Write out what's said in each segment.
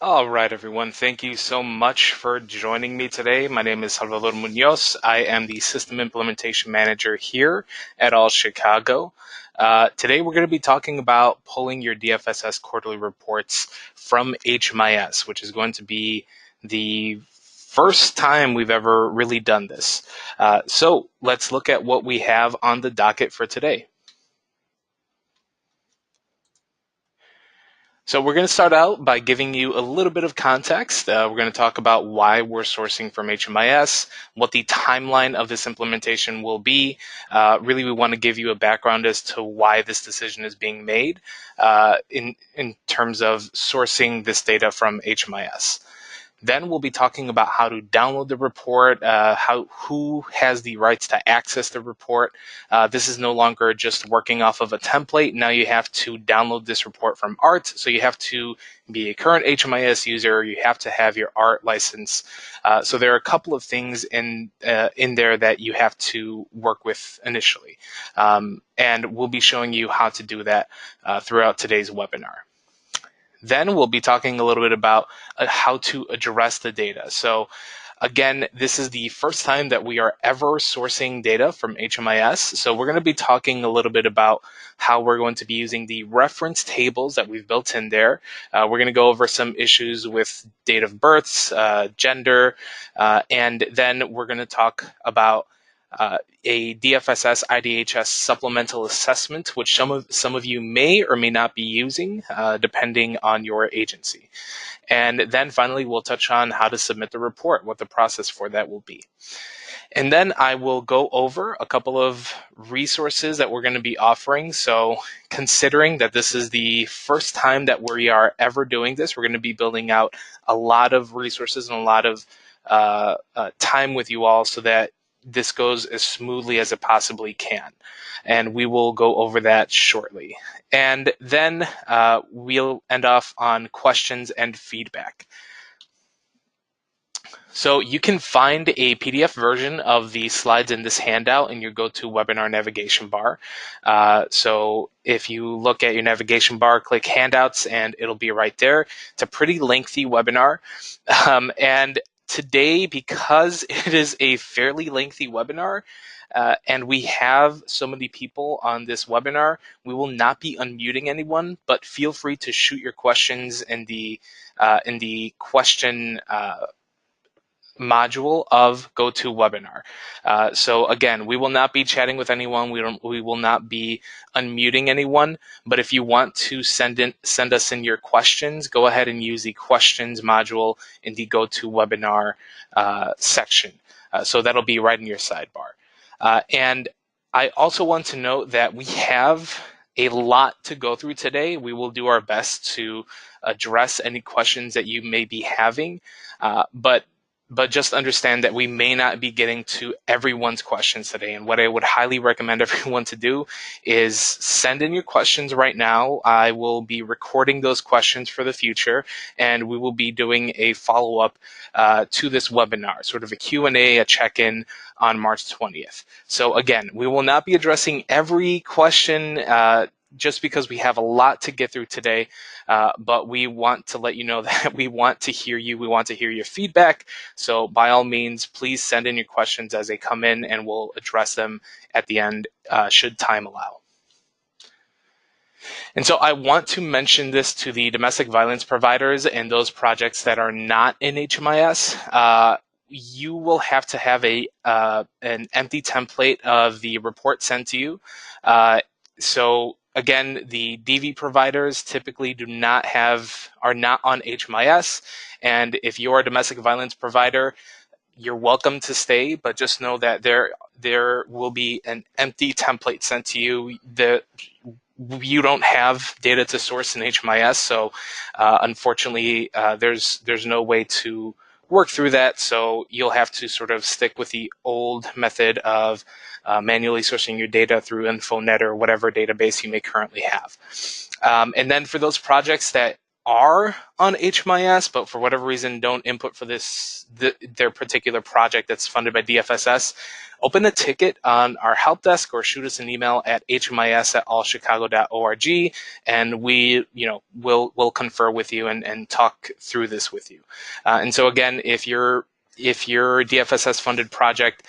All right, everyone. Thank you so much for joining me today. My name is Salvador Munoz. I am the System Implementation Manager here at All Chicago. Today, we're going to be talking about pulling your DFSS quarterly reports from HMIS, which is going to be the first time we've ever really done this. So let's look at what we have on the docket for today. So we're going to start out by giving you a little bit of context. We're going to talk about why we're sourcing from HMIS, what the timeline of this implementation will be. Really, we want to give you a background as to why this decision is being made in terms of sourcing this data from HMIS. Then we'll be talking about how to download the report, who has the rights to access the report. This is no longer just working off of a template. Now you have to download this report from ART. So you have to be a current HMIS user. You have to have your ART license. So there are a couple of things in there that you have to work with initially. And we'll be showing you how to do that throughout today's webinar. Then we'll be talking a little bit about how to address the data. So again, this is the first time that we are ever sourcing data from HMIS. So we're going to be talking a little bit about how we're going to be using the reference tables that we've built in there. We're going to go over some issues with date of births, gender, and then we're going to talk about a DFSS IDHS supplemental assessment, which some of you may or may not be using, depending on your agency. And then finally, we'll touch on how to submit the report, what the process for that will be. And then I will go over a couple of resources that we're going to be offering. So considering that this is the first time that we are ever doing this, we're going to be building out a lot of resources and a lot of time with you all so that this goes as smoothly as it possibly can. And we will go over that shortly. And then we'll end off on questions and feedback. So you can find a PDF version of the slides in this handout in your GoToWebinar navigation bar. So if you look at your navigation bar, click handouts, and it'll be right there. It's a pretty lengthy webinar. And today, because it is a fairly lengthy webinar, and we have so many people on this webinar, we will not be unmuting anyone, but feel free to shoot your questions in the question module of GoToWebinar. So again, we will not be chatting with anyone. We will not be unmuting anyone. But if you want to send us in your questions, go ahead and use the questions module in the GoToWebinar section. So that'll be right in your sidebar. And I also want to note that we have a lot to go through today. We will do our best to address any questions that you may be having, but just understand that we may not be getting to everyone's questions today. And what I would highly recommend everyone to do is send in your questions right now. I will be recording those questions for the future, and we will be doing a follow-up to this webinar, sort of a Q&A, a check-in on March 20th. So again, we will not be addressing every question just because we have a lot to get through today, but we want to let you know that we want to hear you. We want to hear your feedback. So by all means, please send in your questions as they come in, and we'll address them at the end, should time allow. And so I want to mention this to the domestic violence providers and those projects that are not in HMIS. You will have to have an empty template of the report sent to you. So again, the DV providers typically are not on HMIS. And if you're a domestic violence provider, you're welcome to stay, but just know that there will be an empty template sent to you. You don't have data to source in HMIS, so unfortunately, there's no way to work through that. So you'll have to sort of stick with the old method of manually sourcing your data through InfoNet or whatever database you may currently have. And then for those projects that are on HMIS, but for whatever reason don't input for their particular project that's funded by DFSS, open a ticket on our help desk or shoot us an email at hmis@allchicago.org, and we'll confer with you and talk through this with you. And so again, if your DFSS funded project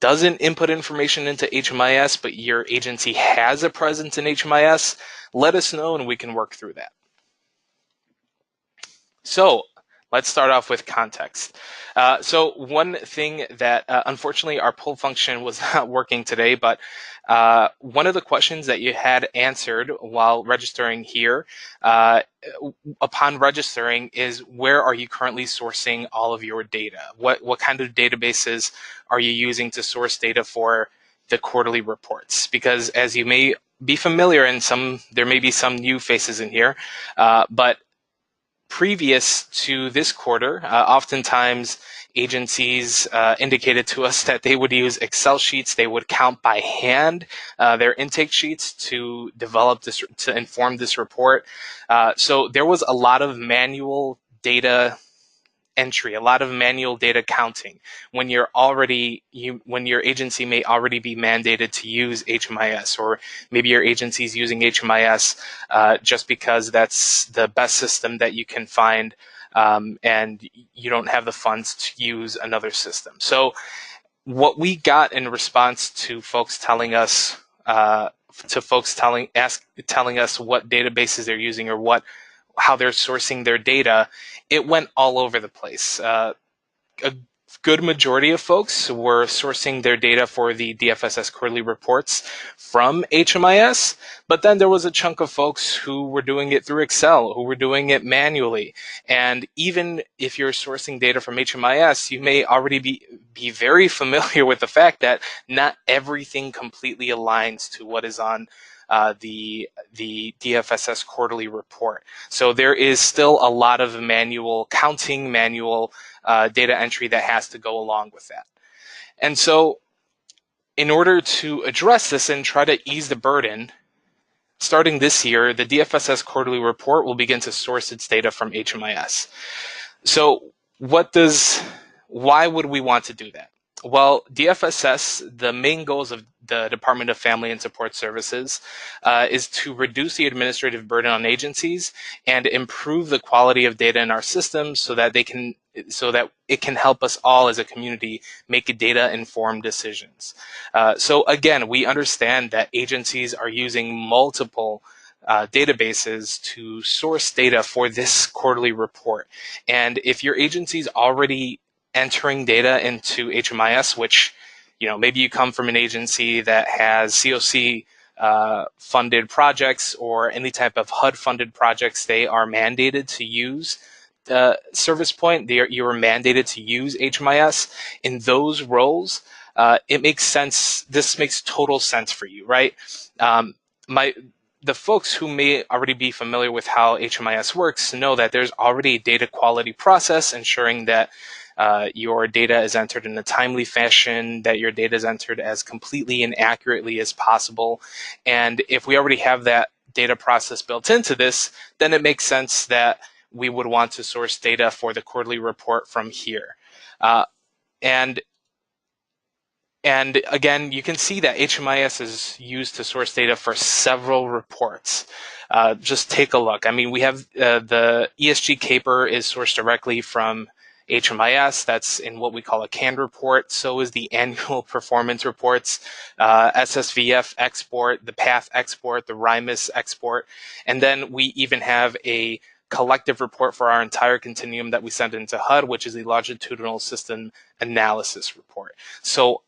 doesn't input information into HMIS, but your agency has a presence in HMIS, let us know and we can work through that. So let's start off with context. So one thing that unfortunately our poll function was not working today, but one of the questions that you had answered while registering here upon registering is, where are you currently sourcing all of your data? What kind of databases are you using to source data for the quarterly reports? Because as you may be familiar, and there may be some new faces in here, but previous to this quarter, oftentimes agencies indicated to us that they would use Excel sheets. They would count by hand their intake sheets to develop this, to inform this report. So there was a lot of manual data entry, a lot of manual data counting when your agency may already be mandated to use HMIS, or maybe your agency is using HMIS just because that's the best system that you can find, and you don't have the funds to use another system. So what we got in response to folks telling us telling us what databases they're using or how they're sourcing their data, it went all over the place. A good majority of folks were sourcing their data for the DFSS quarterly reports from HMIS, but then there was a chunk of folks who were doing it through Excel, who were doing it manually. And even if you're sourcing data from HMIS, you may already be very familiar with the fact that not everything completely aligns to what is on the DFSS quarterly report. So there is still a lot of manual counting, manual data entry that has to go along with that. And so in order to address this and try to ease the burden, starting this year, the DFSS quarterly report will begin to source its data from HMIS. So why would we want to do that? Well, DFSS, the main goals of the Department of Family and Support Services is to reduce the administrative burden on agencies and improve the quality of data in our systems so that it can help us all as a community make data-informed decisions. So again, we understand that agencies are using multiple databases to source data for this quarterly report. And if your agency's already entering data into HMIS, which, maybe you come from an agency that has COC funded projects or any type of HUD funded projects, they are mandated to use Service Point. You are mandated to use HMIS. In those roles, it makes sense. This makes total sense for you, right? The folks who may already be familiar with how HMIS works know that there's already a data quality process ensuring that your data is entered in a timely fashion, that your data is entered as completely and accurately as possible. And if we already have that data process built into this, then it makes sense that we would want to source data for the quarterly report from here. And again, you can see that HMIS is used to source data for several reports. Just take a look. I mean, we have the ESG CAPER is sourced directly from HMIS. That's in what we call a canned report. So is the annual performance reports, SSVF export, the PATH export, the RIMUS export. And then we even have a collective report for our entire continuum that we send into HUD, which is a longitudinal system analysis report. So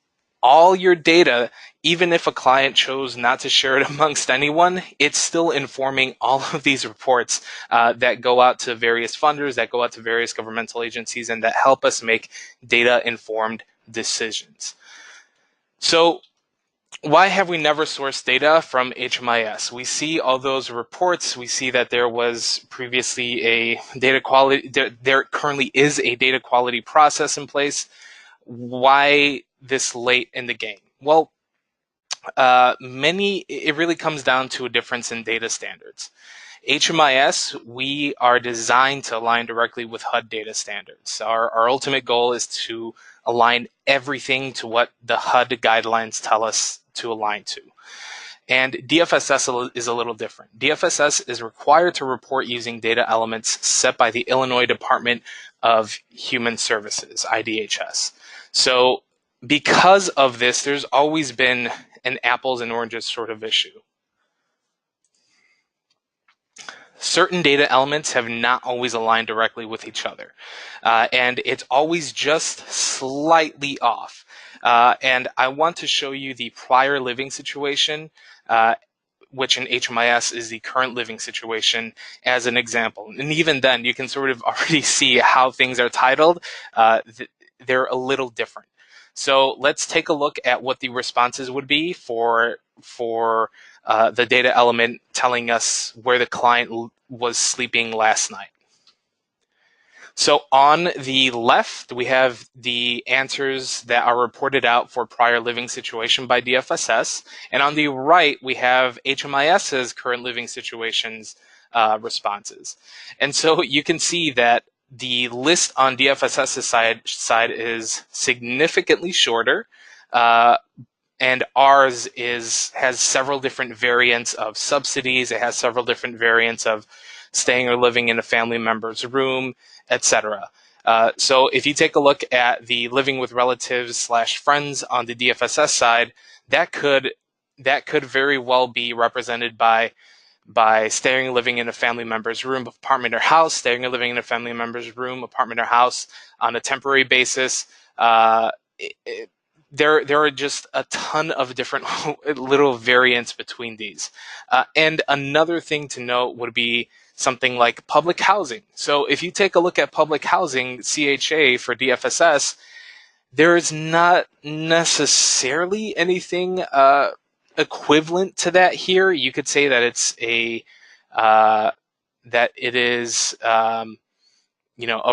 all your data, even if a client chose not to share it amongst anyone, it's still informing all of these reports that go out to various funders, that go out to various governmental agencies, and that help us make data-informed decisions. So why have we never sourced data from HMIS? We see all those reports. We see that there was previously a data quality, there currently is a data quality process in place. Why this late in the game? Well, it really comes down to a difference in data standards. HMIS, we are designed to align directly with HUD data standards. Our ultimate goal is to align everything to what the HUD guidelines tell us to align to. And DFSS is a little different. DFSS is required to report using data elements set by the Illinois Department of Human Services, IDHS. So because of this, there's always been an apples and oranges sort of issue. Certain data elements have not always aligned directly with each other, and it's always just slightly off. And I want to show you the prior living situation, which in HMIS is the current living situation, as an example. And even then, you can sort of already see how things are titled. They're a little different. So let's take a look at what the responses would be for the data element telling us where the client was sleeping last night. So on the left, we have the answers that are reported out for prior living situation by DFSS. And on the right, we have HMIS's current living situations responses. And so you can see that the list on DFSS's side is significantly shorter. And ours has several different variants of subsidies. It has several different variants of staying or living in a family member's room, etc. So if you take a look at the living with relatives / friends on the DFSS side, that could very well be represented by staying or living in a family member's room, apartment, or house, staying or living in a family member's room, apartment, or house on a temporary basis. There are just a ton of different little variants between these. And another thing to note would be something like public housing. So if you take a look at public housing, CHA for DFSS, there is not necessarily anything equivalent to that here. You could say that it's that it is a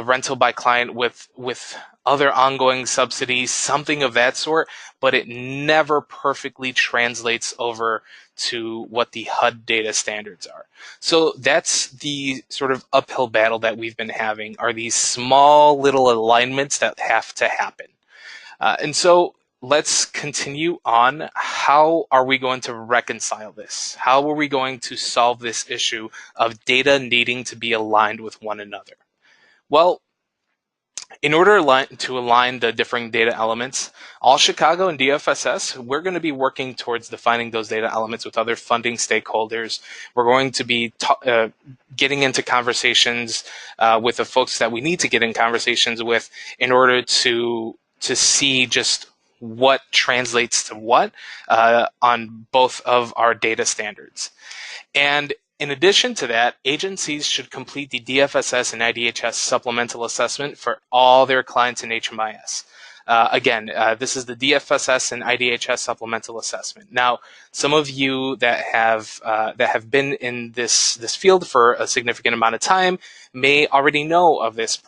rental by client with other ongoing subsidies, something of that sort, but it never perfectly translates over to what the HUD data standards are. So that's the sort of uphill battle that we've been having, are these small little alignments that have to happen. And so let's continue on. How are we going to reconcile this? How are we going to solve this issue of data needing to be aligned with one another? Well, in order to align the differing data elements, all Chicago and DFSS, we're going to be working towards defining those data elements with other funding stakeholders. We're going to be getting into conversations with the folks that we need to get in conversations with in order to see just what translates to what on both of our data standards. And in addition to that, agencies should complete the DFSS and IDHS supplemental assessment for all their clients in HMIS. This is the DFSS and IDHS supplemental assessment. Now, some of you that have been in this field for a significant amount of time may already know of this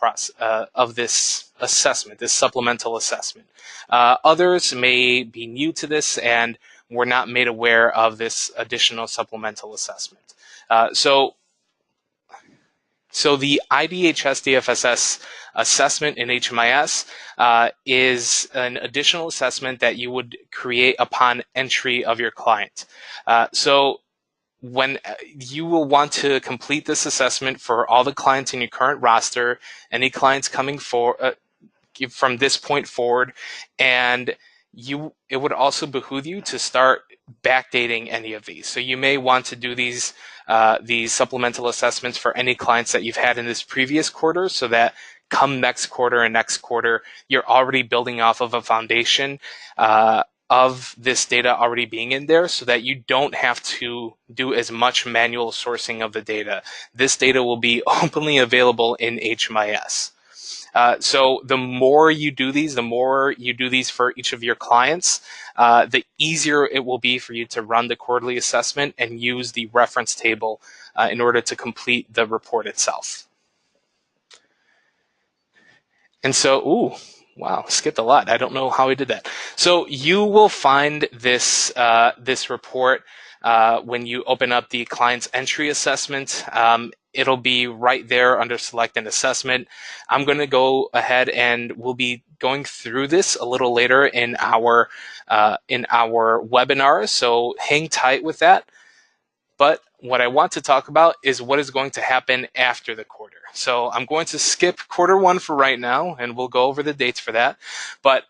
assessment, this supplemental assessment. Others may be new to this and were not made aware of this additional supplemental assessment. So the IDHS DFSS assessment in HMIS is an additional assessment that you would create upon entry of your client. So when you will want to complete this assessment for all the clients in your current roster, any clients coming from this point forward, and it would also behoove you to start backdating any of these. So you may want to do these supplemental assessments for any clients that you've had in this previous quarter, so that come next quarter and next quarter, you're already building off of a foundation of this data already being in there, so that you don't have to do as much manual sourcing of the data. This data will be openly available in HMIS. So the more you do these for each of your clients, the easier it will be for you to run the quarterly assessment and use the reference table in order to complete the report itself. And so, wow, skipped a lot. I don't know how we did that. So you will find this report when you open up the client's entry assessment, it'll be right there under select and assessment. I'm going to go ahead and we'll be going through this a little later in our webinar, so hang tight with that. But what I want to talk about is what is going to happen after the quarter. So I'm going to skip quarter one for right now, and we'll go over the dates for that. But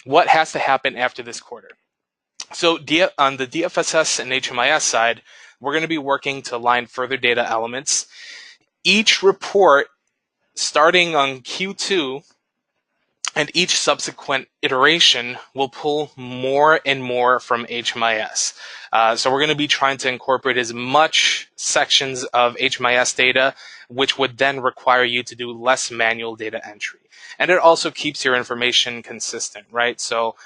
what has to happen after this quarter? So on the DFSS and HMIS side, we're going to be working to align further data elements. Each report starting on Q2 and each subsequent iteration will pull more and more from HMIS. So we're going to be trying to incorporate as much sections of HMIS data, which would then require you to do less manual data entry. And it also keeps your information consistent, right? So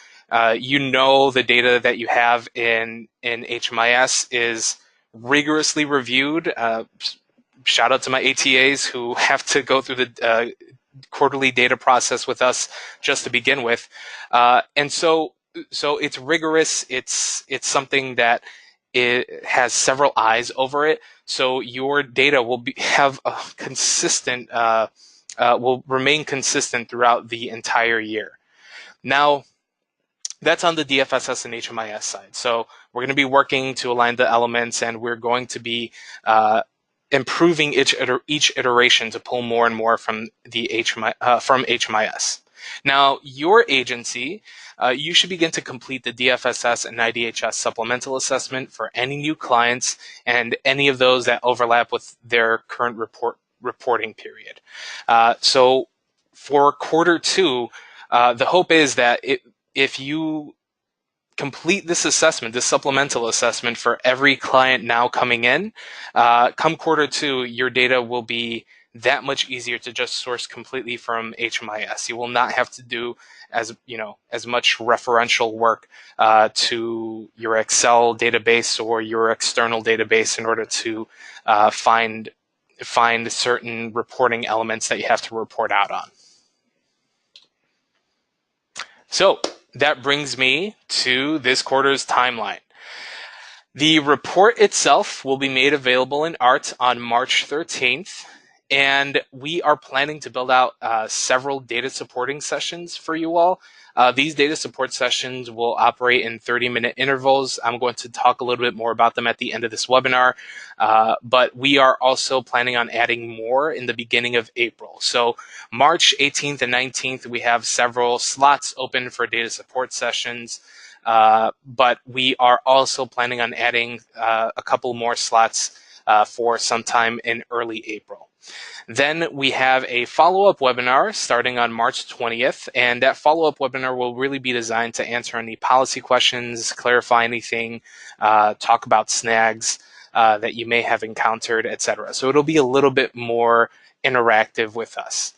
you know the data that you have in HMIS is rigorously reviewed. Shout out to my ATAs who have to go through the quarterly data process with us just to begin with, and so it's rigorous. It's something that it has several eyes over it. So your data will have a consistent, will remain consistent throughout the entire year. Now, that's on the DFSS and HMIS side. So we're going to be working to align the elements, and we're going to be improving each iteration to pull more and more from the HMIS. Now, your agency, you should begin to complete the DFSS and IDHS supplemental assessment for any new clients and any of those that overlap with their current reporting period. So for quarter two, the hope is that if you complete this assessment, this supplemental assessment for every client now coming in, come quarter two, your data will be that much easier to just source completely from HMIS. You will not have to do as much referential work to your Excel database or your external database in order to find certain reporting elements that you have to report out on. So that brings me to this quarter's timeline. The report itself will be made available in ART on March 13th, and we are planning to build out several data supporting sessions for you all. These data support sessions will operate in 30-minute intervals. I'm going to talk a little bit more about them at the end of this webinar, but we are also planning on adding more in the beginning of April. So March 18th and 19th, we have several slots open for data support sessions, but we are also planning on adding a couple more slots for sometime in early April. Then we have a follow-up webinar starting on March 20th, and that follow-up webinar will really be designed to answer any policy questions, clarify anything, talk about snags that you may have encountered, etc. So it'll be a little bit more interactive with us.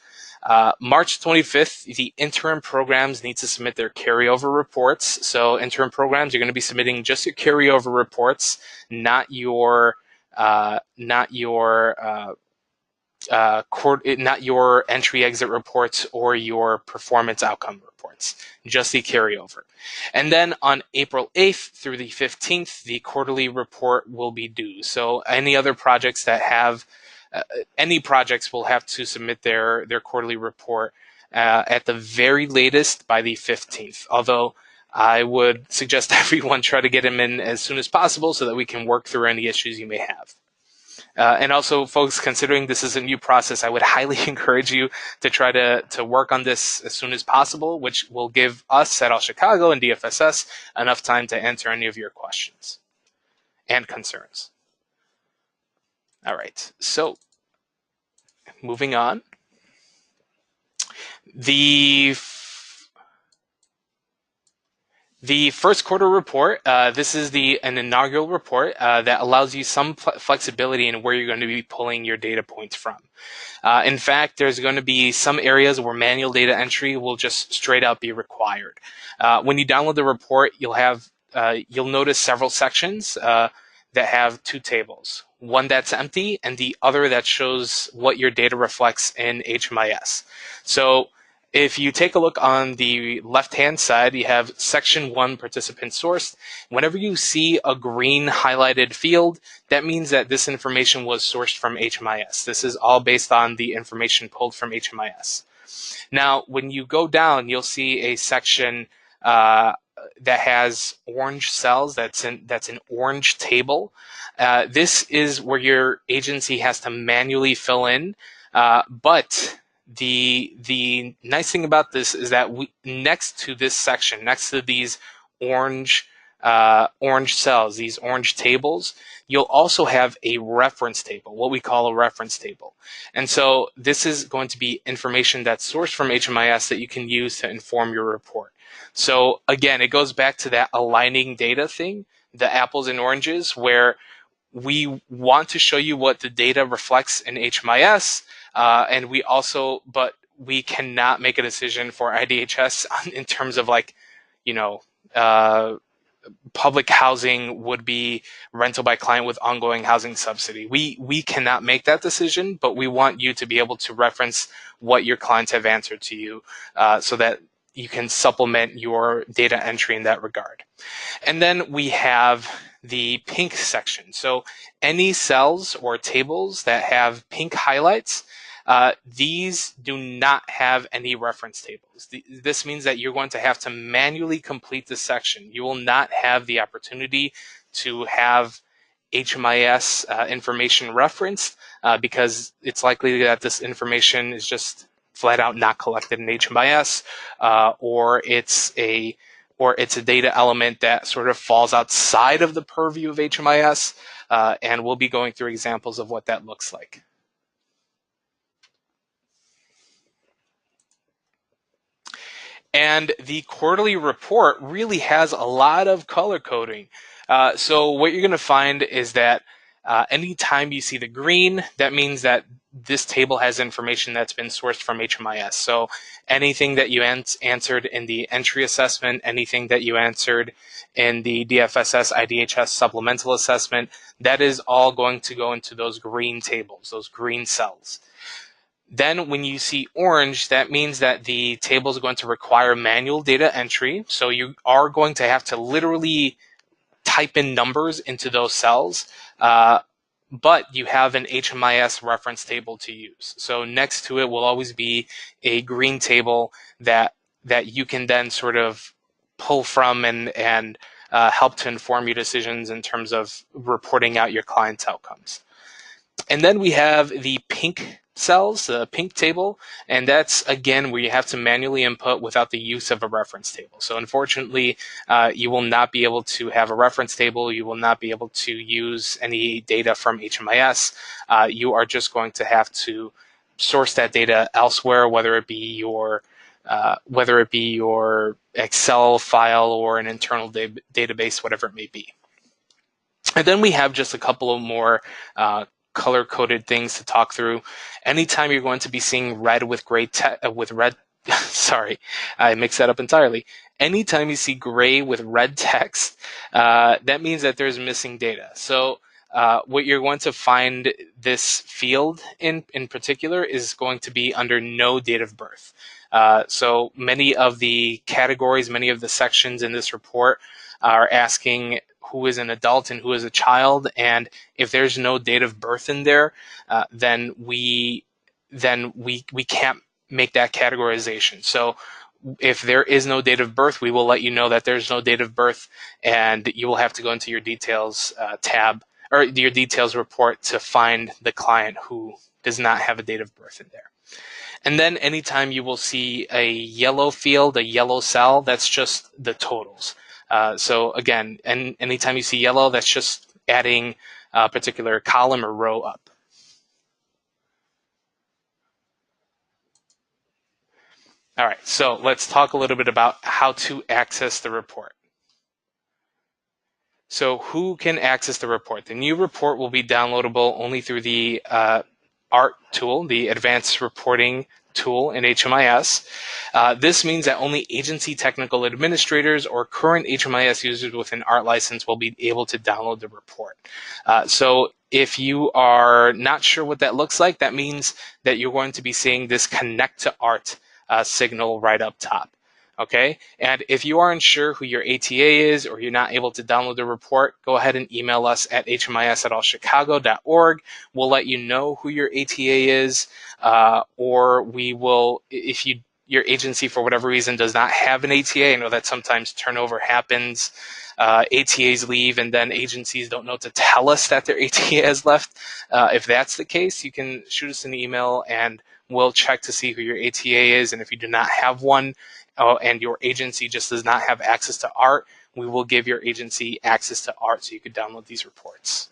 March 25th, the interim programs need to submit their carryover reports. So interim programs, you're going to be submitting just your carryover reports, not your entry exit reports or your performance outcome reports, just the carryover. And then on April 8th through the 15th, the quarterly report will be due. So any other projects that have any projects will have to submit their quarterly report at the very latest by the 15th. Although I would suggest everyone try to get them in as soon as possible so that we can work through any issues you may have. And also, folks, considering this is a new process, I would highly encourage you to try to work on this as soon as possible, which will give us at All Chicago and DFSS enough time to answer any of your questions and concerns. All right, so moving on. The first quarter report, this is an inaugural report that allows you some flexibility in where you're going to be pulling your data points from. In fact, there's going to be some areas where manual data entry will just straight out be required. When you download the report, you'll notice several sections that have two tables. One that's empty and the other that shows what your data reflects in HMIS. So If you take a look on the left-hand side, you have Section 1 participant sourced. Whenever you see a green highlighted field, that means that this information was sourced from HMIS. This is all based on the information pulled from HMIS. Now, when you go down, you'll see a section that has orange cells. That's an orange table. This is where your agency has to manually fill in, but the nice thing about this is that next to this section, next to these orange cells, these orange tables, you'll also have a reference table, what we call a reference table. And so this is going to be information that's sourced from HMIS that you can use to inform your report. So again, it goes back to that aligning data thing, the apples and oranges, where we want to show you what the data reflects in HMIS, and but we cannot make a decision for IDHS in terms of public housing would be rental by client with ongoing housing subsidy. We cannot make that decision, but we want you to be able to reference what your clients have answered to you, so that you can supplement your data entry in that regard. And then we have the pink section. So any cells or tables that have pink highlights, these do not have any reference tables. This means that you're going to have to manually complete this section. You will not have the opportunity to have HMIS information referenced, because it's likely that this information is just flat out not collected in HMIS, or it's a data element that sort of falls outside of the purview of HMIS, and we'll be going through examples of what that looks like. And the quarterly report really has a lot of color coding. So what you're going to find is that anytime you see the green, that means that this table has information that's been sourced from HMIS. So anything that you answered in the entry assessment, anything that you answered in the DFSS IDHS supplemental assessment, that is all going to go into those green tables, those green cells. Then when you see orange, that means that the table is going to require manual data entry. So you are going to have to literally type in numbers into those cells, but you have an HMIS reference table to use. So next to it will always be a green table that you can then sort of pull from and help to inform your decisions in terms of reporting out your client's outcomes. And then we have the pink cells, the pink table, and that's again where you have to manually input without the use of a reference table. So unfortunately, you will not be able to have a reference table. You will not be able to use any data from HMIS. You are just going to have to source that data elsewhere, whether it be your Excel file or an internal database, whatever it may be. And then we have just a couple of more color-coded things to talk through. Anytime you're going to be seeing red with red, sorry, I mixed that up entirely. Anytime you see gray with red text, that means that there's missing data. So what you're going to find this field in particular is going to be under no date of birth. So many of the categories, many of the sections in this report are asking who is an adult and who is a child, and if there's no date of birth in there, then we can't make that categorization. So if there is no date of birth, we will let you know that there's no date of birth, and you will have to go into your details tab or your details report to find the client who does not have a date of birth in there. And then anytime you will see a yellow field, a yellow cell, that's just the totals. So again, anytime you see yellow, that's just adding a particular column or row up. All right, so let's talk a little bit about how to access the report. So who can access the report? The new report will be downloadable only through the ART tool, the Advanced Reporting tool in HMIS. This means that only agency technical administrators or current HMIS users with an ART license will be able to download the report. So if you are not sure what that looks like, that means that you're going to be seeing this Connect to ART signal right up top. Okay, and if you are unsure who your ATA is or you're not able to download the report, go ahead and email us at hmis@allchicago.org. We'll let you know who your ATA is, or we will, if your agency for whatever reason does not have an ATA. I know that sometimes turnover happens. ATAs leave and then agencies don't know to tell us that their ATA has left. If that's the case, you can shoot us an email and we'll check to see who your ATA is. And if you do not have one, and your agency just does not have access to ART, we will give your agency access to ART so you could download these reports.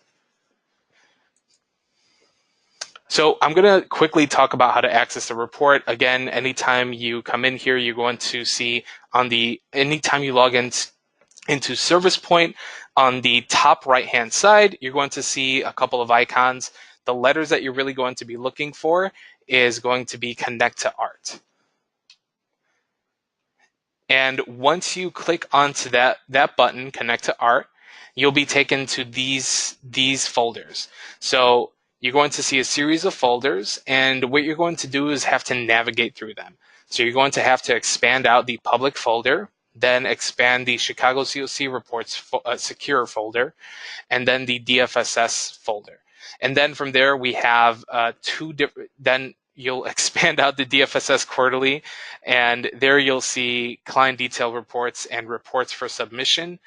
So I'm going to quickly talk about how to access the report. Again, anytime you come in here, you're going to see anytime you log into Service Point, on the top right-hand side, you're going to see a couple of icons. The letters that you're really going to be looking for is going to be Connect to ART. And once you click onto that button, Connect to ART, you'll be taken to these folders. So you're going to see a series of folders, and what you're going to do is have to navigate through them. So you're going to have to expand out the public folder, then expand the Chicago COC reports secure folder, and then the DFSS folder. And then from there, we have then you'll expand out the DFSS quarterly, and there you'll see client detail reports and reports for submission.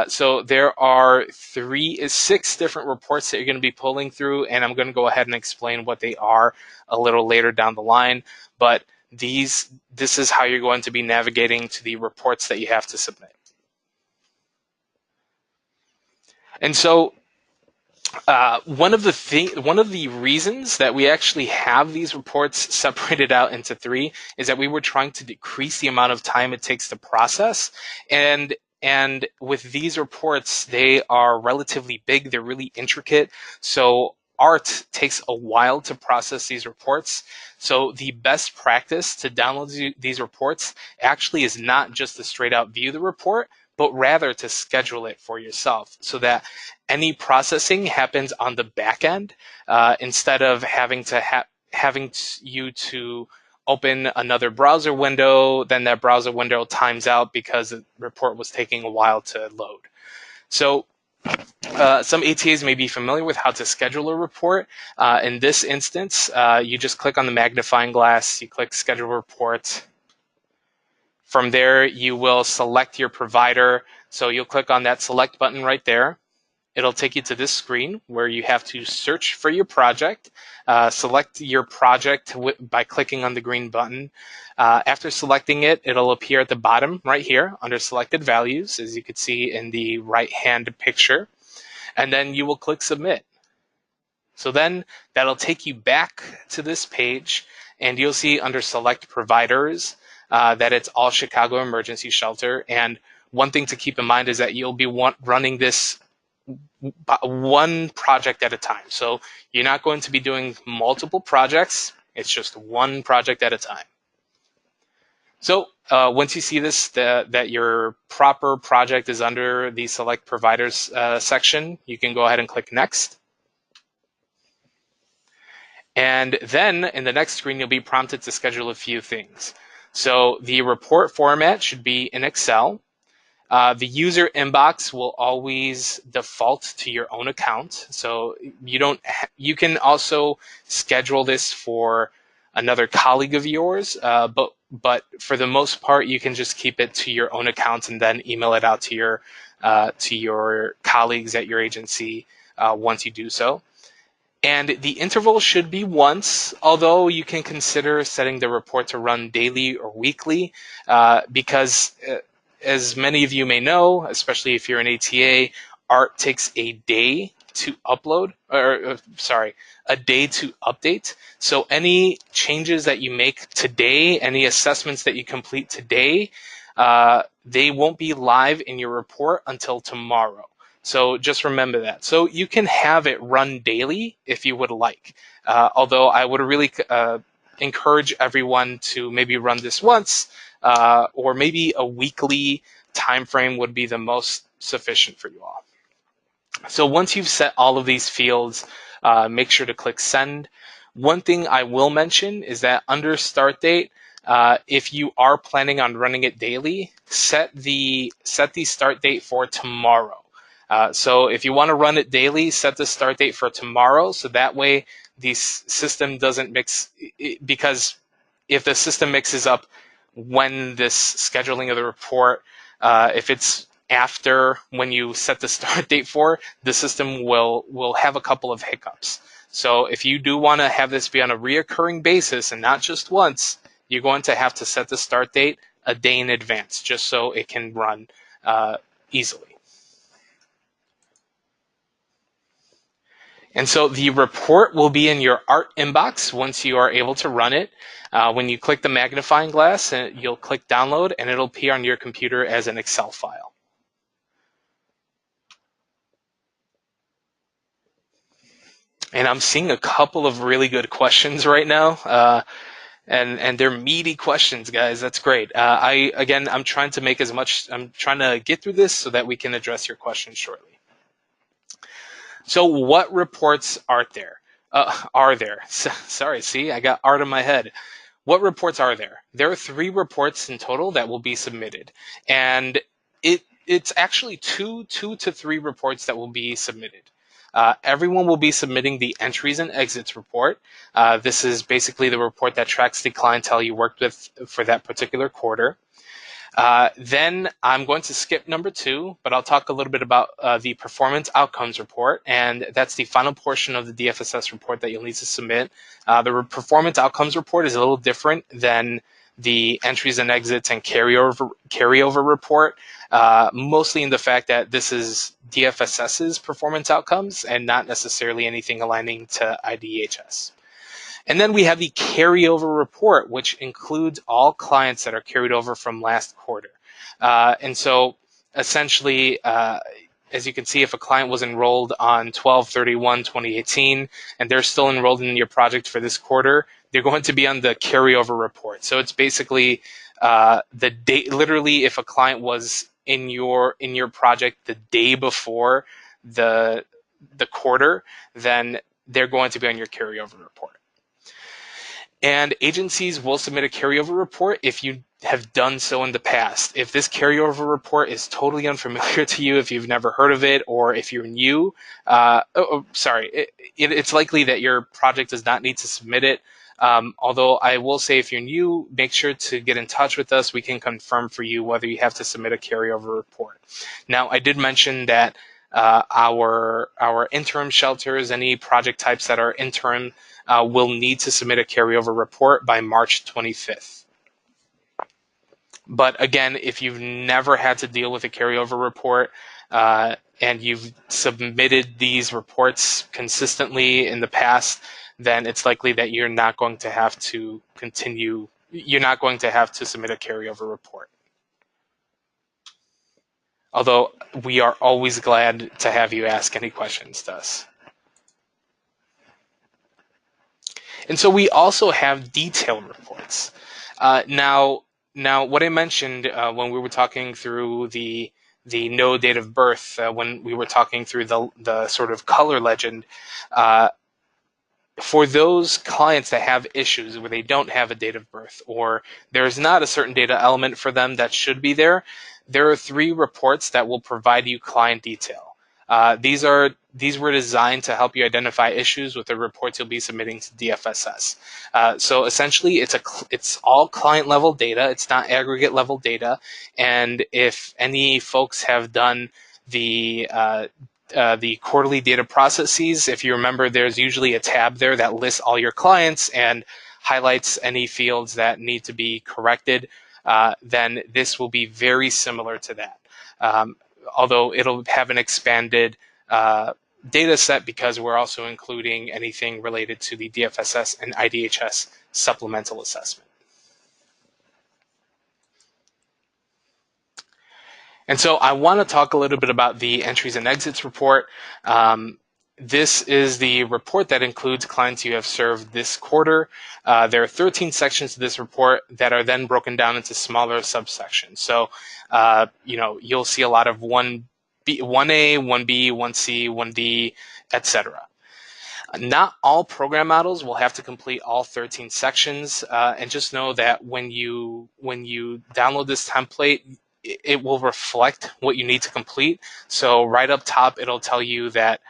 So there are 6 different reports that you're going to be pulling through, and I'm going to go ahead and explain what they are a little later down the line. But this is how you're going to be navigating to the reports that you have to submit. And so one of the reasons that we actually have these reports separated out into 3 is that we were trying to decrease the amount of time it takes to process. And with these reports, they are relatively big. They're really intricate. So ART takes a while to process these reports. So the best practice to download these reports actually is not just to straight out view the report, but rather to schedule it for yourself so that any processing happens on the back end instead of having you to open another browser window, then that browser window times out because the report was taking a while to load. So some ATAs may be familiar with how to schedule a report. In this instance, you just click on the magnifying glass, you click Schedule Report. From there, you will select your provider. So you'll click on that select button right there. It'll take you to this screen where you have to search for your project. Select your project by clicking on the green button. After selecting it, it'll appear at the bottom right here under selected values, as you can see in the right-hand picture. And then you will click Submit. So then that'll take you back to this page, and you'll see under Select Providers that it's All Chicago Emergency Shelter. And one thing to keep in mind is that you'll be running this one project at a time. So you're not going to be doing multiple projects. It's just one project at a time. So once you see this, that your proper project is under the Select Providers section, you can go ahead and click Next. And then in the next screen, you'll be prompted to schedule a few things. So the report format should be in Excel. The user inbox will always default to your own account. So you can also schedule this for another colleague of yours, but for the most part, you can just keep it to your own account and then email it out to your colleagues at your agency once you do so. And the interval should be once, although you can consider setting the report to run daily or weekly because as many of you may know, especially if you're an ATA, ART takes a day to upload, a day to update. So any changes that you make today, any assessments that you complete today, they won't be live in your report until tomorrow. So just remember that. So you can have it run daily if you would like, although I would really encourage everyone to maybe run this once, or maybe a weekly time frame would be the most sufficient for you all. So once you've set all of these fields, make sure to click Send. One thing I will mention is that under Start Date, If you are planning on running it daily, set the start date for tomorrow. So if you want to run it daily, set the start date for tomorrow, so that way the system doesn't mix, because if the system mixes up when this scheduling of the report, if it's after when you set the start date for, the system will have a couple of hiccups. So if you do want to have this be on a reoccurring basis and not just once, you're going to have to set the start date a day in advance, just so it can run easily. And so the report will be in your ART inbox once you are able to run it. When you click the magnifying glass, you'll click download, and it'll appear on your computer as an Excel file. And I'm seeing a couple of really good questions right now. And they're meaty questions, guys. That's great. I'm trying to make I'm trying to get through this so that we can address your questions shortly. So what reports are there? Sorry, see, I got art in my head. What reports are there? There are 3 reports in total that will be submitted. And it's actually two to 3 reports that will be submitted. Everyone will be submitting the entries and exits report. This is basically the report that tracks the clientele you worked with for that particular quarter. Then I'm going to skip number 2, but I'll talk a little bit about the performance outcomes report, and that's the final portion of the DFSS report that you'll need to submit. The performance outcomes report is a little different than the entries and exits and carryover report, mostly in the fact that this is DFSS's performance outcomes and not necessarily anything aligning to IDHS. And then we have the carryover report, which includes all clients that are carried over from last quarter. And so essentially, as you can see, if a client was enrolled on 12/31/2018 and they're still enrolled in your project for this quarter, they're going to be on the carryover report. So it's basically the date. Literally, if a client was in your project the day before the quarter, then they're going to be on your carryover report. And agencies will submit a carryover report if you have done so in the past. If this carryover report is totally unfamiliar to you, if you've never heard of it, or if you're new, it's likely that your project does not need to submit it. Although I will say, if you're new, make sure to get in touch with us. We can confirm for you whether you have to submit a carryover report. Now, I did mention that our interim shelters, any project types that are interim, will need to submit a carryover report by March 25th. But again, if you've never had to deal with a carryover report and you've submitted these reports consistently in the past, then it's likely that you're not going to have to continue. You're not going to have to submit a carryover report. Although we are always glad to have you ask any questions to us. And so we also have detailed reports. Now, what I mentioned when we were talking through the no date of birth, when we were talking through the sort of color legend, for those clients that have issues where they don't have a date of birth, or there's not a certain data element for them that should be there, there are 3 reports that will provide you client detail. These were designed to help you identify issues with the reports you'll be submitting to DFSS. So essentially, it's all client level data. It's not aggregate level data. And if any folks have done the quarterly data processes, if you remember, there's usually a tab there that lists all your clients and highlights any fields that need to be corrected. Then this will be very similar to that. Although it'll have an expanded data set, because we're also including anything related to the DFSS and IDHS supplemental assessment. And so I want to talk a little bit about the entries and exits report. This is the report that includes clients you have served this quarter. There are 13 sections to this report that are then broken down into smaller subsections. So, you'll see a lot of 1A, 1B, 1C, 1D, etc. Not all program models will have to complete all 13 sections, and just know that when you download this template, it will reflect what you need to complete. So right up top, it'll tell you that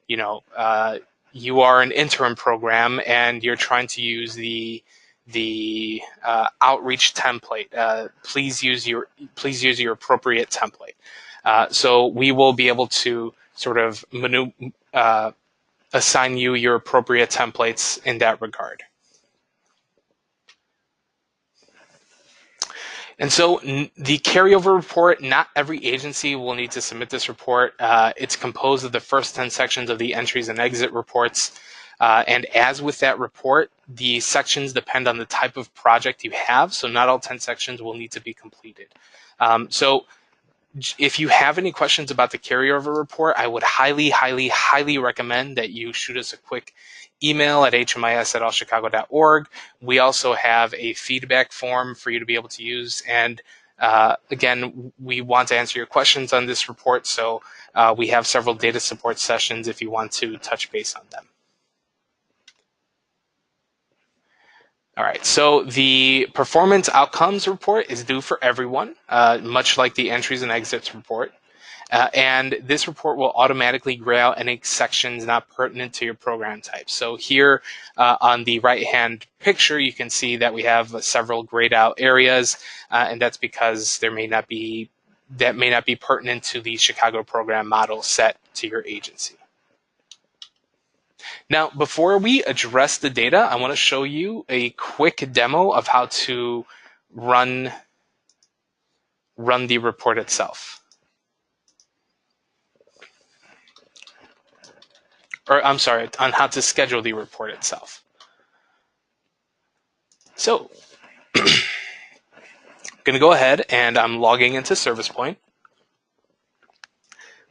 you are an interim program and you're trying to use the outreach template. Please use your appropriate template. So we will be able to sort of assign you your appropriate templates in that regard. And so the carryover report, not every agency will need to submit this report. It's composed of the first 10 sections of the entries and exit reports. And as with that report, the sections depend on the type of project you have. So not all 10 sections will need to be completed. So if you have any questions about the carryover report, I would highly, highly, highly recommend that you shoot us a quick email at hmis@allchicago.org. We also have a feedback form for you to be able to use. And again, we want to answer your questions on this report. So we have several data support sessions if you want to touch base on them. All right, so the performance outcomes report is due for everyone, much like the entries and exits report. And this report will automatically gray out any sections not pertinent to your program type. So here on the right-hand picture, you can see that we have several grayed out areas, and that's because that may not be pertinent to the Chicago program model set to your agency. Now, before we address the data, I want to show you a quick demo of how to run the report itself. Or I'm sorry, on how to schedule the report itself. So I'm going to go ahead and I'm logging into Service Point.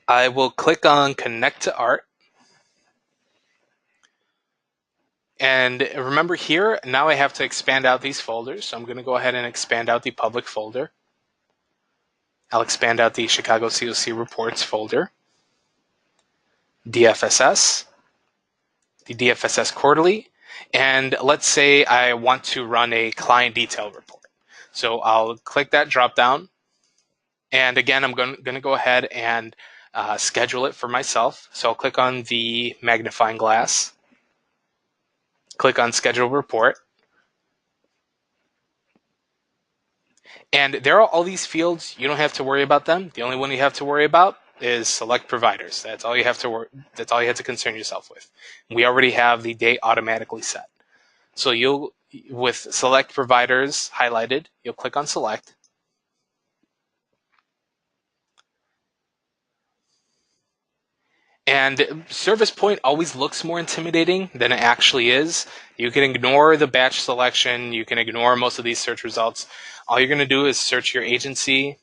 I will click on Connect to ART. And remember here, now I have to expand out these folders. So I'm going to go ahead and expand out the public folder. I'll expand out the Chicago COC Reports folder. DFSS, the DFSS Quarterly, and let's say I want to run a client detail report. So I'll click that drop down, and again, I'm going to go ahead and schedule it for myself. So I'll click on the magnifying glass, click on Schedule Report, and there are all these fields. You don't have to worry about them. The only one you have to worry about is select providers. That's all you have to That's all you have to concern yourself with. We already have the date automatically set. So with select providers highlighted, you'll click on select. And Service Point always looks more intimidating than it actually is. You can ignore the batch selection. You can ignore most of these search results. All you're going to do is search your agency.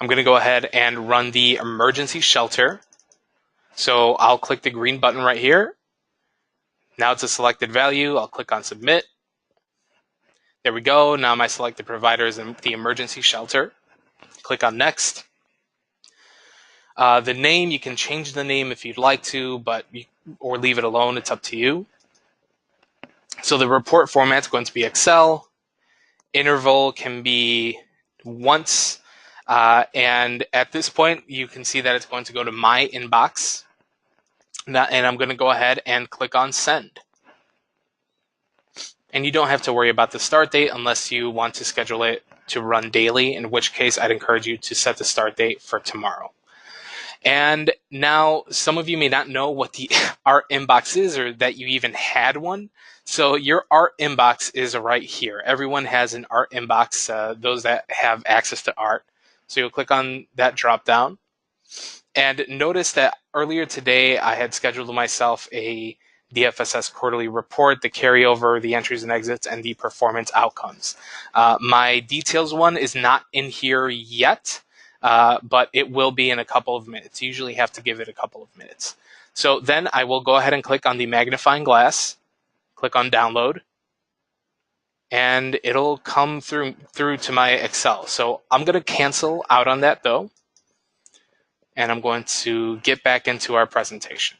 I'm going to go ahead and run the emergency shelter. So I'll click the green button right here. Now it's a selected value. I'll click on submit. There we go. Now my selected provider is in the emergency shelter. Click on next. The name, you can change the name if you'd like to, or leave it alone. It's up to you. So the report format is going to be Excel. Interval can be once. And at this point, you can see that it's going to go to my inbox. And I'm going to go ahead and click on send. And you don't have to worry about the start date unless you want to schedule it to run daily, in which case I'd encourage you to set the start date for tomorrow. And now some of you may not know what the ART inbox is, or that you even had one. So your ART inbox is right here. Everyone has an ART inbox, those that have access to ART. So you'll click on that drop down. And notice that earlier today I had scheduled myself a DFSS quarterly report, the carryover, the entries and exits, and the performance outcomes. My details one is not in here yet, but it will be in a couple of minutes. You usually have to give it a couple of minutes. So then I will go ahead and click on the magnifying glass, click on download, and it'll come through to my Excel. So I'm going to cancel out on that though. and I'm going to get back into our presentation.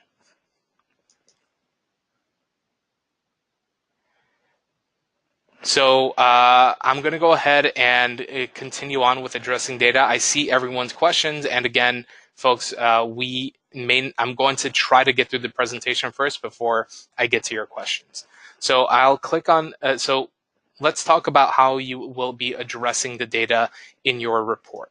So I'm going to go ahead and continue on with addressing data. I see everyone's questions, and again, folks, I'm going to try to get through the presentation first before I get to your questions. So I'll click on, so let's talk about how you will be addressing the data in your report.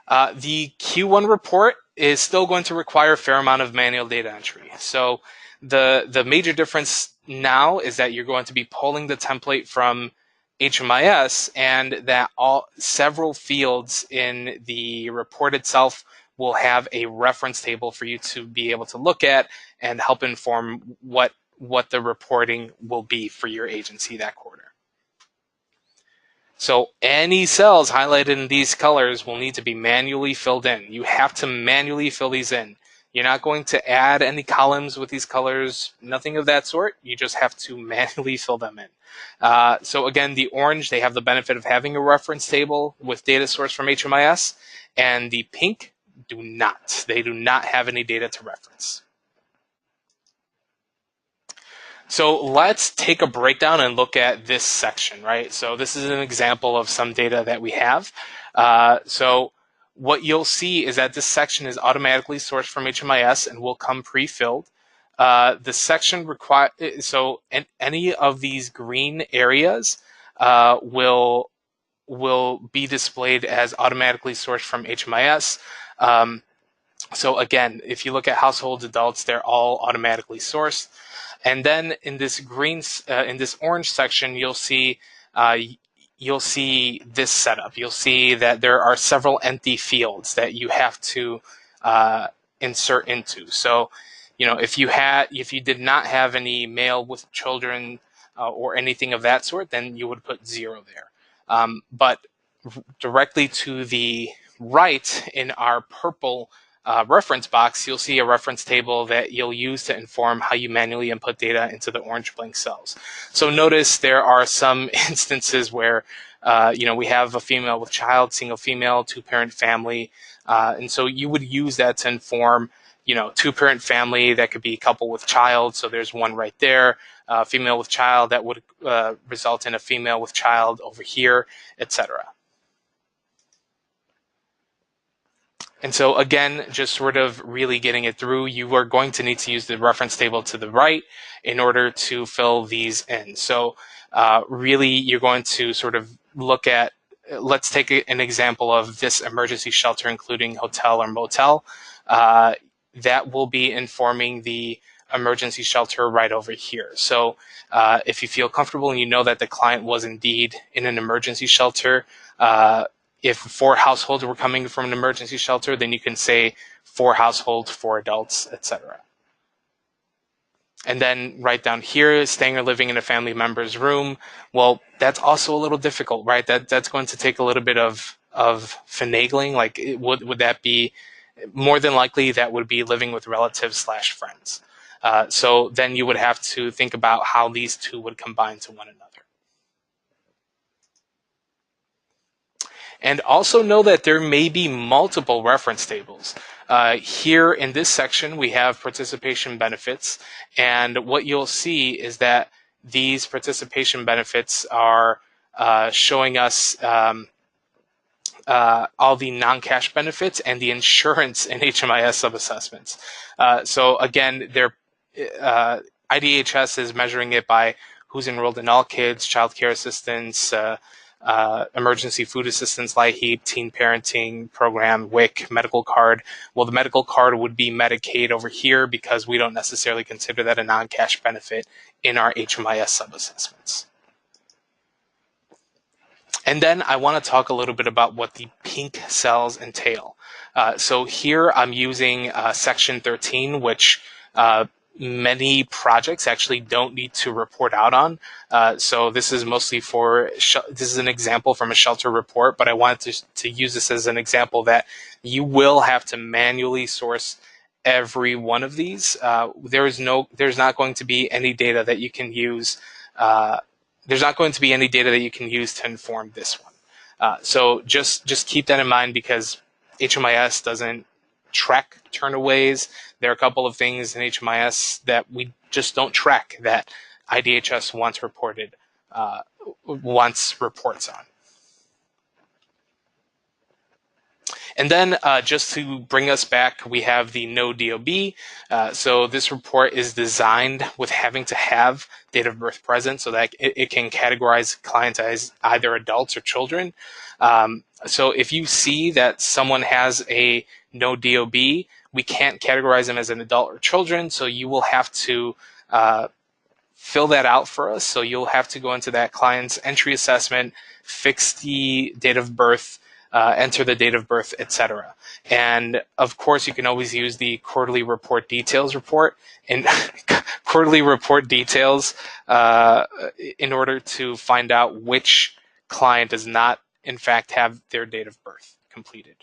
The Q1 report is still going to require a fair amount of manual data entry. So the major difference now is that you're going to be pulling the template from HMIS, and that several fields in the report itself will have a reference table for you to be able to look at and help inform what the reporting will be for your agency that quarter. So any cells highlighted in these colors will need to be manually filled in. You have to manually fill these in. You're not going to add any columns with these colors, nothing of that sort. You just have to manually fill them in. So again, the orange, they have the benefit of having a reference table with data source from HMIS, and the pink do not. They do not have any data to reference. So let's take a breakdown and look at this section, right? So this is an example of some data that we have. So what you'll see is that this section is automatically sourced from HMIS and will come pre-filled. The section any of these green areas will be displayed as automatically sourced from HMIS. So again, if you look at households, adults, they're all automatically sourced. And then in this in this orange section, you'll see this setup. You'll see that there are several empty fields that you have to insert into. So, if you did not have any male with children or anything of that sort, then you would put 0 there. But directly to the right in our purple reference box, you'll see a reference table that you'll use to inform how you manually input data into the orange blank cells. So notice there are some instances where we have a female with child, single female, 2-parent family, and so you would use that to inform 2-parent family. That could be a couple with child, so there's one right there. Female with child, that would result in a female with child over here, etc. And so again, just sort of really getting it through, you are going to need to use the reference table to the right in order to fill these in. So really, you're going to sort of look at, let's take an example of this emergency shelter, including hotel or motel. That will be informing the emergency shelter right over here. So if you feel comfortable and you know that the client was indeed in an emergency shelter, if 4 households were coming from an emergency shelter, then you can say 4 households, 4 adults, etc. And then right down here, staying or living in a family member's room. Well, that's also a little difficult, right? That's going to take a little bit of finagling. Like, would that be more than likely that would be living with relatives / friends. So then you would have to think about how these two would combine to one another. And also know that there may be multiple reference tables. Here in this section, we have participation benefits. And what you'll see is that these participation benefits are showing us all the non-cash benefits and the insurance and HMIS sub-assessments. So again, IDHS is measuring it by who's enrolled in all kids, child care assistance, emergency food assistance, LIHEAP, teen parenting program, WIC, medical card. Well, the medical card would be Medicaid over here because we don't necessarily consider that a non-cash benefit in our HMIS sub-assessments. And then I want to talk a little bit about what the pink cells entail. So here I'm using section 13, which many projects actually don't need to report out on. So this is mostly this is an example from a shelter report, but I wanted to use this as an example that you will have to manually source every one of these. There's not going to be any data that you can use. There's not going to be any data that you can use to inform this one. So just keep that in mind, because HMIS doesn't track turnaways. There are a couple of things in HMIS that we just don't track that IDHS wants reports on. And then just to bring us back, we have the no DOB. So this report is designed with having to have date of birth present so that it can categorize clients as either adults or children. So if you see that someone has a no DOB, we can't categorize them as an adult or children, so you will have to fill that out for us. So you'll have to go into that client's entry assessment, fix the date of birth, enter the date of birth, etc. And of course, you can always use the quarterly report details report and quarterly report details in order to find out which client does not, in fact, have their date of birth completed.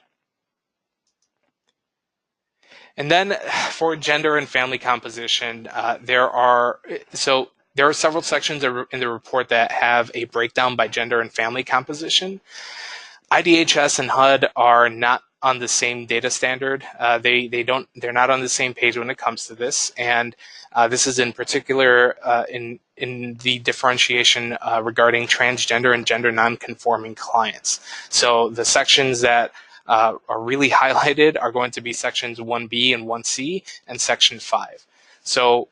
And then for gender and family composition, there are several sections in the report that have a breakdown by gender and family composition. IDHS and HUD are not on the same data standard. They're not on the same page when it comes to this, and this is in particular in the differentiation regarding transgender and gender non-conforming clients. So the sections that are really highlighted are going to be sections 1B and 1C and section 5. So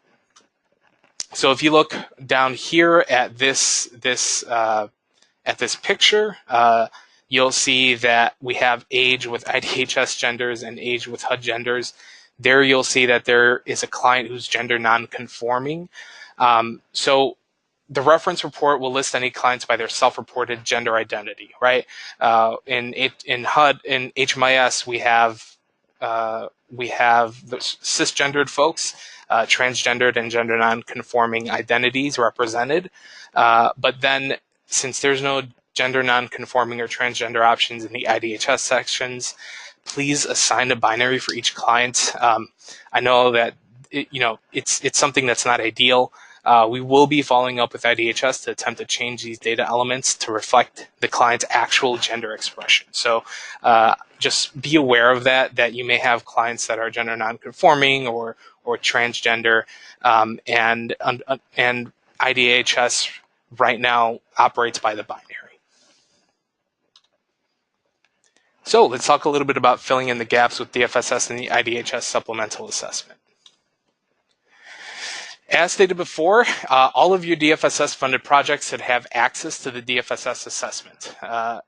if you look down here at this picture, you'll see that we have age with IDHS genders and age with HUD genders. There you'll see that there is a client who's gender non-conforming. So the reference report will list any clients by their self-reported gender identity, right? In HUD, in HMIS, we have the cisgendered folks, transgendered and gender non-conforming identities represented. But then, since there's no gender non-conforming or transgender options in the IDHS sections, please assign a binary for each client. I know that it's something that's not ideal. We will be following up with IDHS to attempt to change these data elements to reflect the client's actual gender expression. So just be aware of that you may have clients that are gender non-conforming or transgender, and IDHS right now operates by the binary. So let's talk a little bit about filling in the gaps with DFSS and the IDHS supplemental assessment. As stated before, all of your DFSS funded projects should have access to the DFSS assessment.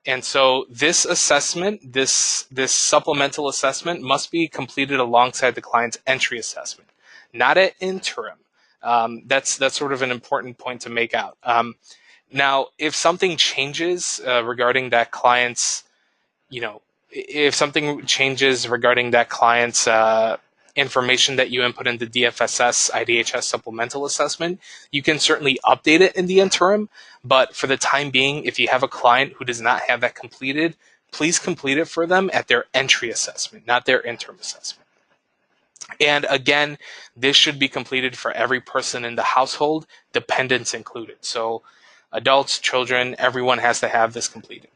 And so this assessment, this supplemental assessment must be completed alongside the client's entry assessment, not at interim. That's sort of an important point to make out. Now, if something changes regarding that client's, if something changes regarding that client's information that you input into DFSS IDHS supplemental assessment, you can certainly update it in the interim. But for the time being, if you have a client who does not have that completed, please complete it for them at their entry assessment, not their interim assessment. And again, this should be completed for every person in the household, dependents included. So adults, children, everyone has to have this completed.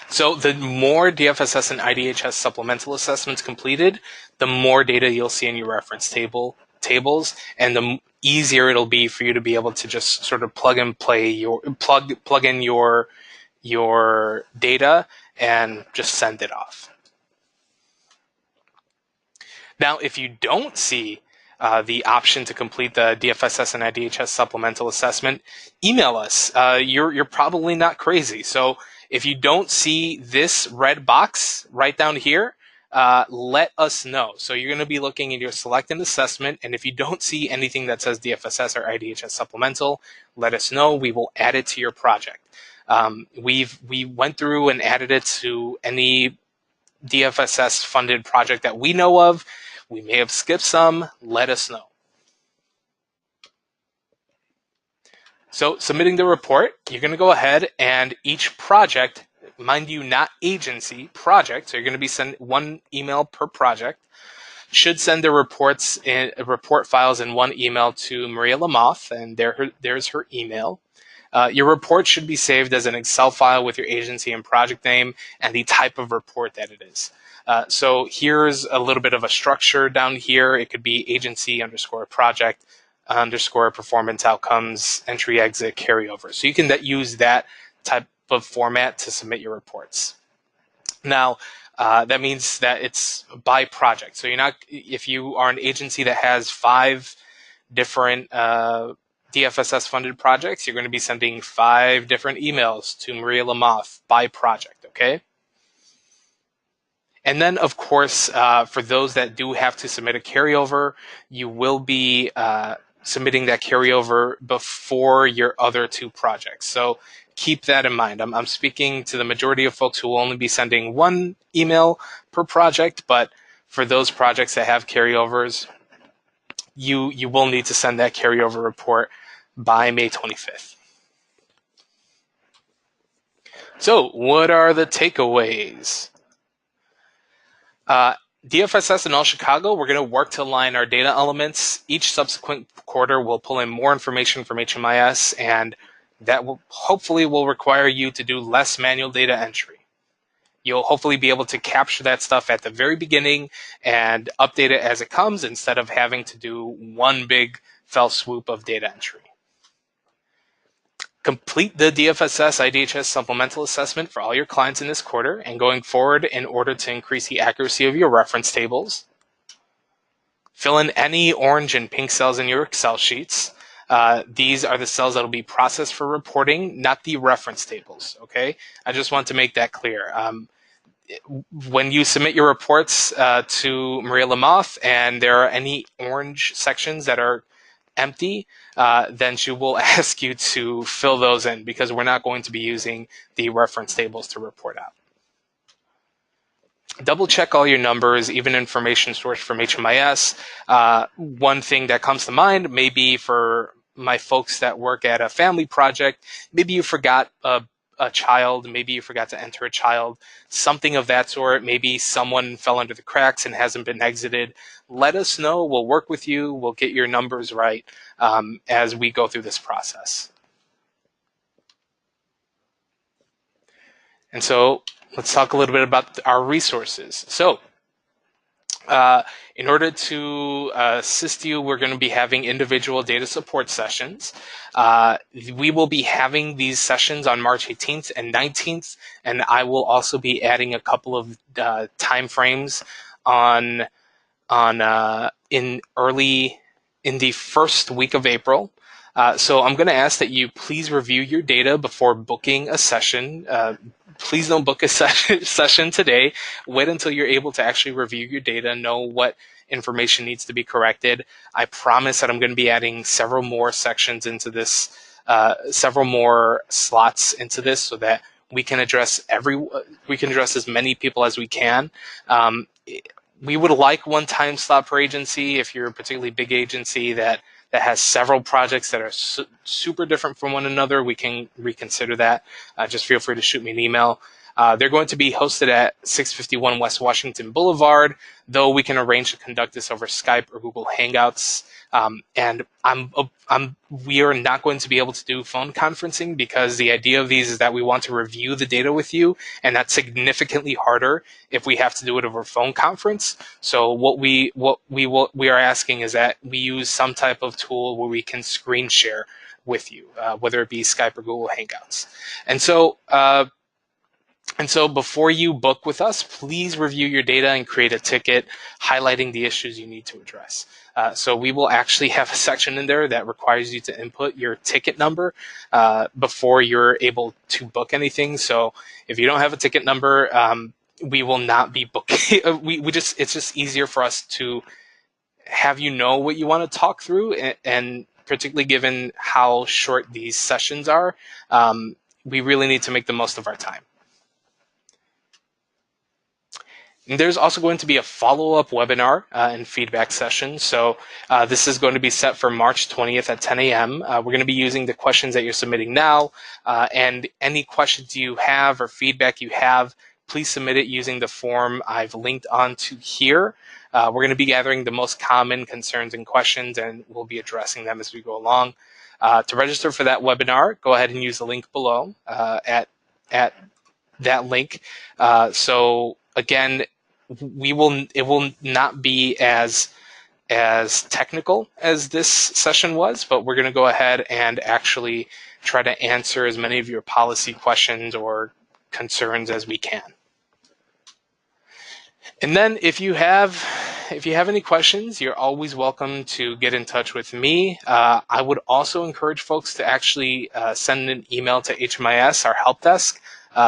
So the more DFSS and IDHS supplemental assessments completed, the more data you'll see in your reference tables, and the easier it'll be for you to be able to just sort of plug in your data and just send it off. Now, if you don't see the option to complete the DFSS and IDHS supplemental assessment, email us. You're probably not crazy. So if you don't see this red box right down here, let us know. So you're going to be looking and you're selecting assessment, and if you don't see anything that says DFSS or IDHS supplemental, let us know. We will add it to your project. We went through and added it to any DFSS funded project that we know of. We may have skipped some. Let us know. So submitting the report, you're going to go ahead and each project, mind you, not agency, project, so you're going to be sending one email per project, should send the report files in one email to Maria Lamoth, and there's her email. Your report should be saved as an Excel file with your agency and project name and the type of report that it is. So here's a little bit of a structure down here. It could be agency underscore project underscore performance outcomes, entry, exit, carryover. So you can use that type of format to submit your reports. Now, that means that it's by project. So if you are an agency that has 5 different DFSS funded projects, you're going to be sending 5 different emails to Maria Lamoth by project, okay? And then, of course, for those that do have to submit a carryover, you will be submitting that carryover before your other 2 projects. So keep that in mind. I'm speaking to the majority of folks who will only be sending 1 email per project, but for those projects that have carryovers, you will need to send that carryover report by May 25th. So what are the takeaways? DFSS in all Chicago, we're going to work to align our data elements. Each subsequent quarter will pull in more information from HMIS, and that will hopefully require you to do less manual data entry. You'll hopefully be able to capture that stuff at the very beginning and update it as it comes instead of having to do one big fell swoop of data entry. Complete the DFSS IDHS supplemental assessment for all your clients in this quarter and going forward in order to increase the accuracy of your reference tables. Fill in any orange and pink cells in your Excel sheets. These are the cells that will be processed for reporting, not the reference tables, okay? I just want to make that clear. When you submit your reports to Maria Lamoth and there are any orange sections that are empty, then she will ask you to fill those in because we're not going to be using the reference tables to report out. Double check all your numbers, even information sourced from HMIS. One thing that comes to mind may be for my folks that work at a family project, maybe you forgot a child, maybe you forgot to enter a child, something of that sort. Maybe someone fell under the cracks and hasn't been exited. Let us know. We'll work with you. We'll get your numbers right as we go through this process. And so let's talk a little bit about our resources. So in order to assist you, we're going to be having individual data support sessions. We will be having these sessions on March 18th and 19th, and I will also be adding a couple of time frames in the first week of April. So I'm going to ask that you please review your data before booking a session. Please don't book a session today. Wait until you're able to actually review your data, know what information needs to be corrected. I promise that I'm going to be adding several more sections into this, several more slots into this, so that we can address as many people as we can. We would like one time slot per agency. If you're a particularly big agency that has several projects that are super different from one another, we can reconsider that. Just feel free to shoot me an email. They're going to be hosted at 651 West Washington Boulevard, though we can arrange to conduct this over Skype or Google Hangouts. And we are not going to be able to do phone conferencing because the idea of these is that we want to review the data with you, and that's significantly harder if we have to do it over phone conference. So what we are asking is that we use some type of tool where we can screen share with you, whether it be Skype or Google Hangouts. And so before you book with us, please review your data and create a ticket highlighting the issues you need to address. So we will actually have a section in there that requires you to input your ticket number before you're able to book anything. So if you don't have a ticket number, we will not be booking. It's just easier for us to have you know what you want to talk through, and particularly given how short these sessions are, we really need to make the most of our time. And there's also going to be a follow-up webinar and feedback session. So this is going to be set for March 20th at 10 a.m. We're going to be using the questions that you're submitting now. And any questions you have or feedback you have, please submit it using the form I've linked onto here. We're going to be gathering the most common concerns and questions, and we'll be addressing them as we go along. To register for that webinar, go ahead and use the link below at that link. So again, it will not be as technical as this session was, but we're going to go ahead and actually try to answer as many of your policy questions or concerns as we can. And then if you have any questions, you're always welcome to get in touch with me. I would also encourage folks to actually send an email to HMIS, our help desk,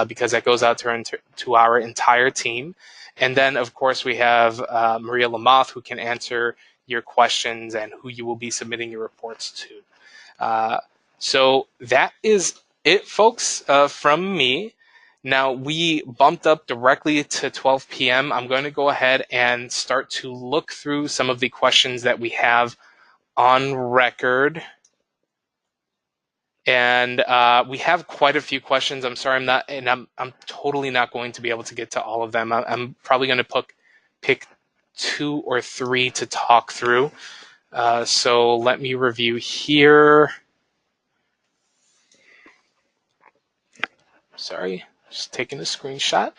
because that goes out to our entire team. And then, of course, we have Maria Lamoth, who can answer your questions and who you will be submitting your reports to. So that is it, folks, from me. Now, we bumped up directly to 12 p.m. I'm going to go ahead and start to look through some of the questions that we have on record. And we have quite a few questions. I'm sorry, I'm totally not going to be able to get to all of them. I'm probably going to pick 2 or 3 to talk through. So let me review here. Sorry, just taking a screenshot.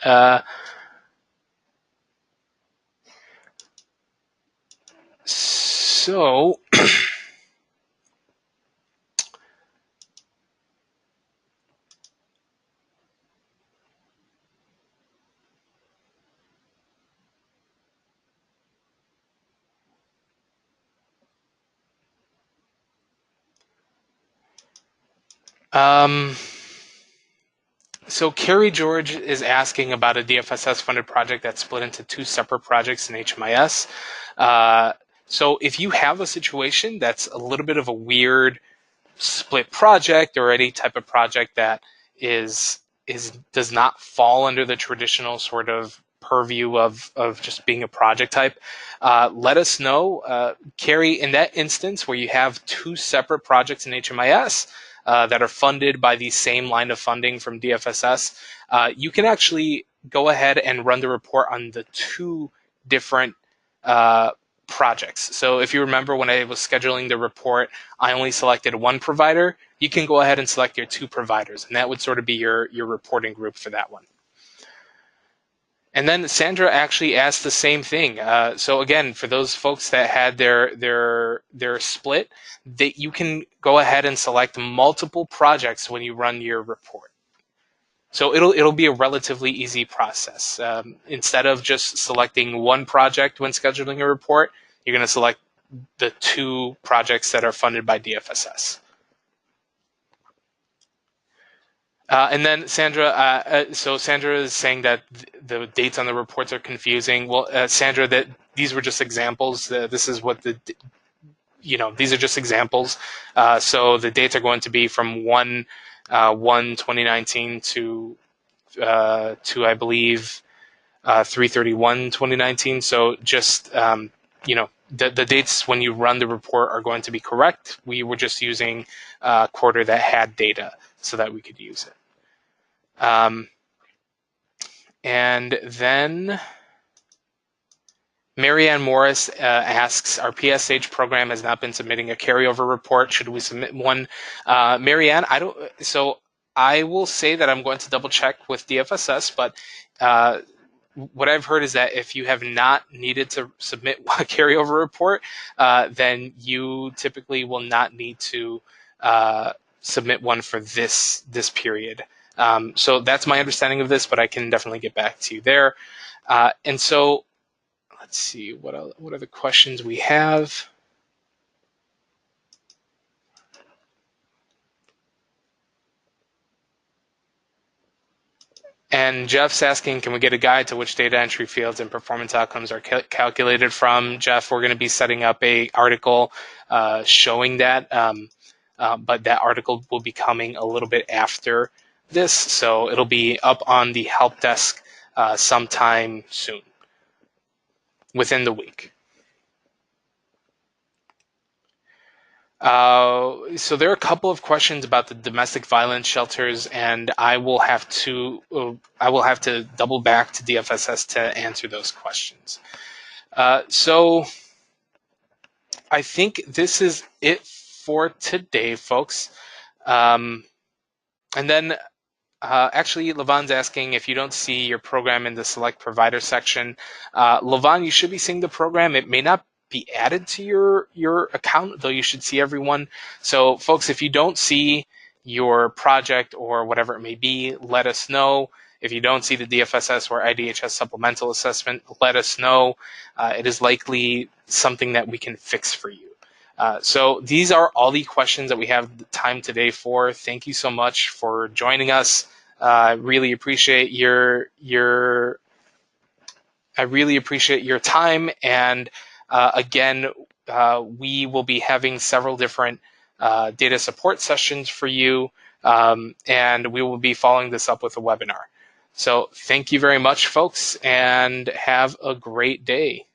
So So Carrie George is asking about a DFSS funded project that's split into 2 separate projects in HMIS. So if you have a situation that's a little bit of a weird split project or any type of project that does not fall under the traditional sort of purview of just being a project type, let us know. Carrie, in that instance where you have 2 separate projects in HMIS, that are funded by the same line of funding from DFSS, you can actually go ahead and run the report on the 2 different projects. So if you remember when I was scheduling the report, I only selected 1 provider. You can go ahead and select your 2 providers, and that would sort of be your reporting group for that one. And then Sandra actually asked the same thing. So again, for those folks that had their split, that you can go ahead and select multiple projects when you run your report. So it'll be a relatively easy process. Instead of just selecting 1 project when scheduling a report, you're going to select the 2 projects that are funded by DFSS. And then Sandra, so Sandra is saying that the dates on the reports are confusing. Well, Sandra, that these were just examples. This is what these are just examples. So the dates are going to be from 1/1/2019 to I believe 3/31/2019. So just the dates when you run the report are going to be correct. We were just using a quarter that had data so that we could use it. And then Marianne Morris asks, our PSH program has not been submitting a carryover report. Should we submit one? Marianne, so I will say that I'm going to double check with DFSS, but what I've heard is that if you have not needed to submit a carryover report, then you typically will not need to submit one for this period. So that's my understanding of this, but I can definitely get back to you there. And so let's see, what are the questions we have? And Jeff's asking, can we get a guide to which data entry fields and performance outcomes are calculated from? Jeff, we're going to be setting up a article showing that, but that article will be coming a little bit after this, so it'll be up on the help desk sometime soon, within the week. So there are a couple of questions about the domestic violence shelters, and I will have to double back to DFSS to answer those questions. So I think this is it for today, folks. And then actually, Levon's asking if you don't see your program in the select provider section. Levon, you should be seeing the program. It may not be added to your account, though you should see everyone. So folks, if you don't see your project or whatever it may be, let us know. If you don't see the DFSS or IDHS supplemental assessment, let us know. It is likely something that we can fix for you. So these are all the questions that we have time today for. Thank you so much for joining us. I really appreciate your time. And again, we will be having several different data support sessions for you, and we will be following this up with a webinar. So thank you very much, folks, and have a great day.